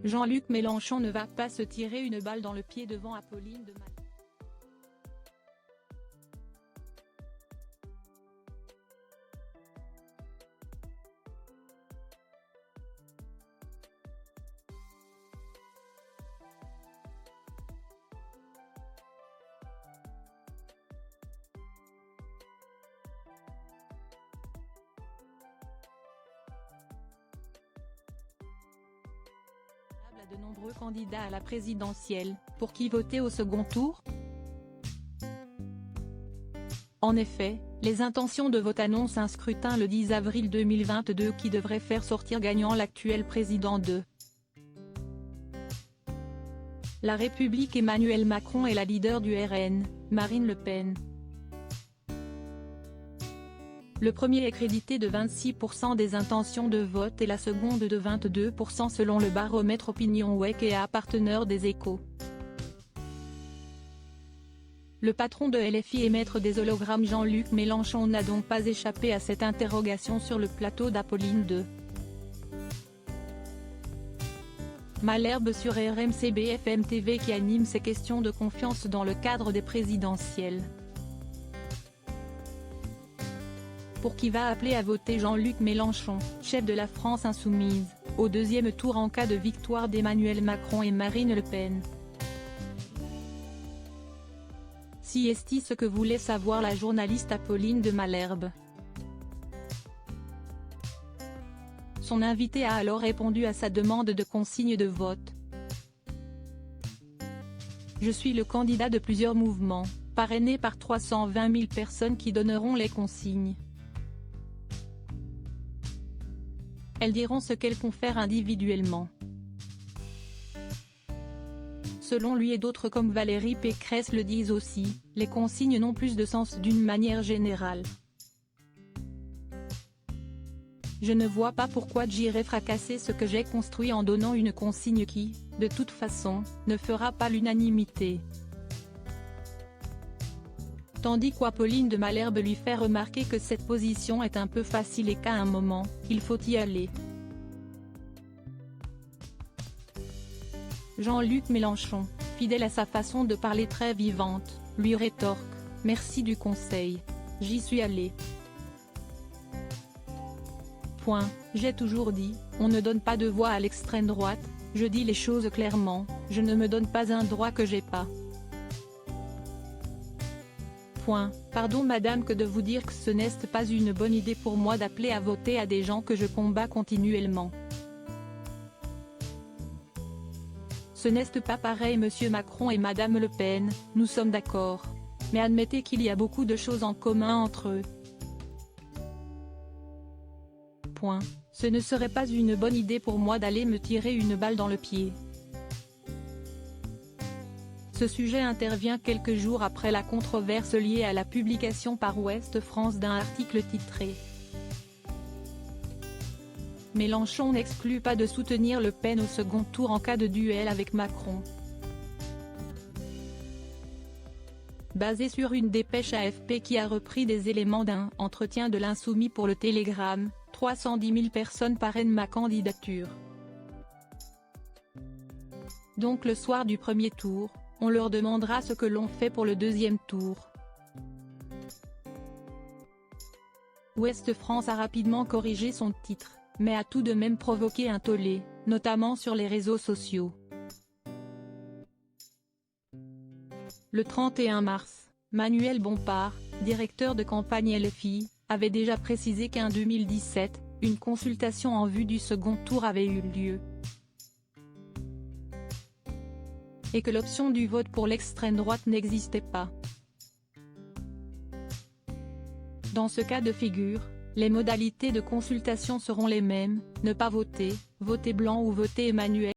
Jean-Luc Mélenchon ne va pas se tirer une balle dans le pied devant Apolline de Malherbe. À de nombreux candidats à la présidentielle, pour qui voter au second tour? En effet, les intentions de vote annoncent un scrutin le 10 avril 2022 qui devrait faire sortir gagnant l'actuel président de la République Emmanuel Macron et la leader du RN, Marine Le Pen. Le premier est crédité de 26% des intentions de vote et la seconde de 22% selon le baromètre OpinionWay et partenaire des Échos. Le patron de LFI et maître des hologrammes Jean-Luc Mélenchon n'a donc pas échappé à cette interrogation sur le plateau d'Apolline de Malherbe sur RMC BFM TV qui anime ces questions de confiance dans le cadre des présidentielles. Pour qui va appeler à voter Jean-Luc Mélenchon, chef de la France insoumise, au deuxième tour en cas de victoire d'Emmanuel Macron et Marine Le Pen. Si est ce que voulait savoir la journaliste Apolline de Malherbe. Son invité a alors répondu à sa demande de consigne de vote. Je suis le candidat de plusieurs mouvements, parrainé par 320 000 personnes qui donneront les consignes. Elles diront ce qu'elles confèrent individuellement. Selon lui et d'autres comme Valérie Pécresse le disent aussi, les consignes n'ont plus de sens d'une manière générale. Je ne vois pas pourquoi j'irais fracasser ce que j'ai construit en donnant une consigne qui, de toute façon, ne fera pas l'unanimité. Tandis qu'Apolline de Malherbe lui fait remarquer que cette position est un peu facile et qu'à un moment, il faut y aller. Jean-Luc Mélenchon, fidèle à sa façon de parler très vivante, lui rétorque « Merci du conseil. J'y suis allé. » J'ai toujours dit, on ne donne pas de voix à l'extrême droite, je dis les choses clairement, je ne me donne pas un droit que j'ai pas. Pardon madame que de vous dire que ce n'est pas une bonne idée pour moi d'appeler à voter à des gens que je combats continuellement. Ce n'est pas pareil monsieur Macron et madame Le Pen, nous sommes d'accord. Mais admettez qu'il y a beaucoup de choses en commun entre eux. Ce ne serait pas une bonne idée pour moi d'aller me tirer une balle dans le pied. Ce sujet intervient quelques jours après la controverse liée à la publication par Ouest France d'un article titré « Mélenchon n'exclut pas de soutenir Le Pen au second tour en cas de duel avec Macron ». Basé sur une dépêche AFP qui a repris des éléments d'un « entretien de l'insoumis pour le Télégramme », 310 000 personnes parrainent ma candidature. Donc le soir du premier tour, on leur demandera ce que l'on fait pour le deuxième tour. Ouest France a rapidement corrigé son titre, mais a tout de même provoqué un tollé, notamment sur les réseaux sociaux. Le 31 mars, Manuel Bompard, directeur de campagne LFI, avait déjà précisé qu'en 2017, une consultation en vue du second tour avait eu lieu. Et que l'option du vote pour l'extrême droite n'existait pas. Dans ce cas de figure, les modalités de consultation seront les mêmes, ne pas voter, voter blanc ou voter Emmanuel